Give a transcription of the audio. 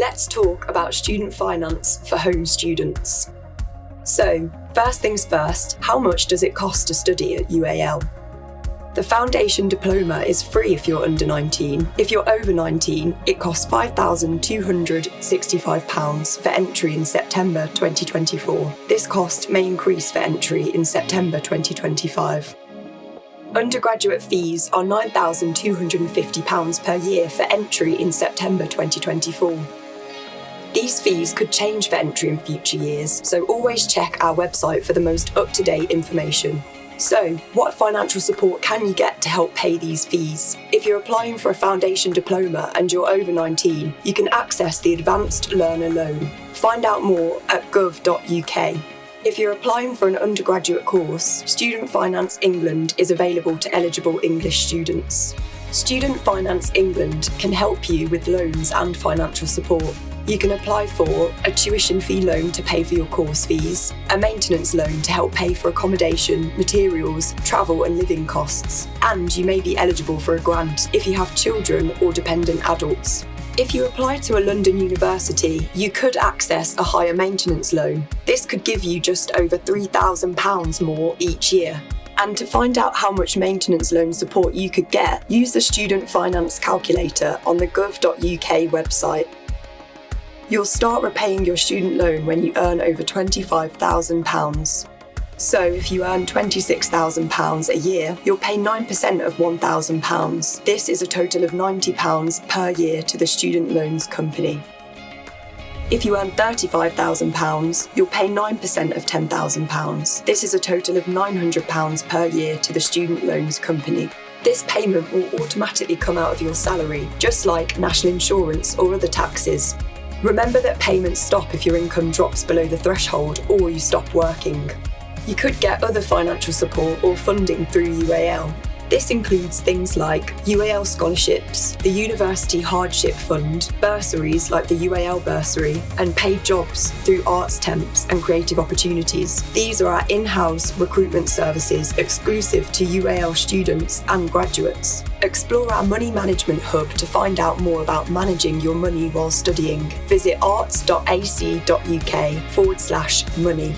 Let's talk about student finance for home students. So, first things first, how much does it cost to study at UAL? The foundation diploma is free if you're under 19. If you're over 19, it costs £5,265 for entry in September 2024. This cost may increase for entry in September 2025. Undergraduate fees are £9,250 per year for entry in September 2024. These fees could change for entry in future years, so always check our website for the most up-to-date information. So, what financial support can you get to help pay these fees? If you're applying for a foundation diploma and you're over 19, you can access the Advanced Learner Loan. Find out more at gov.uk. If you're applying for an undergraduate course, Student Finance England is available to eligible English students. Student Finance England can help you with loans and financial support. You can apply for a tuition fee loan to pay for your course fees, a maintenance loan to help pay for accommodation, materials, travel and living costs, and you may be eligible for a grant if you have children or dependent adults. If you apply to a London university, you could access a higher maintenance loan. This could give you just over £3,000 more each year. And to find out how much maintenance loan support you could get, use the Student Finance Calculator on the gov.uk website. You'll start repaying your student loan when you earn over £25,000. So if you earn £26,000 a year, you'll pay 9% of £1,000. This is a total of £90 per year to the student loans company. If you earn £35,000, you'll pay 9% of £10,000. This is a total of £900 per year to the student loans company. This payment will automatically come out of your salary, just like national insurance or other taxes. Remember that payments stop if your income drops below the threshold or you stop working. You could get other financial support or funding through UAL. This includes things like UAL scholarships, the University Hardship Fund, bursaries like the UAL bursary, and paid jobs through arts temps and creative opportunities. These are our in-house recruitment services exclusive to UAL students and graduates. Explore our Money Management Hub to find out more about managing your money while studying. Visit arts.ac.uk/money.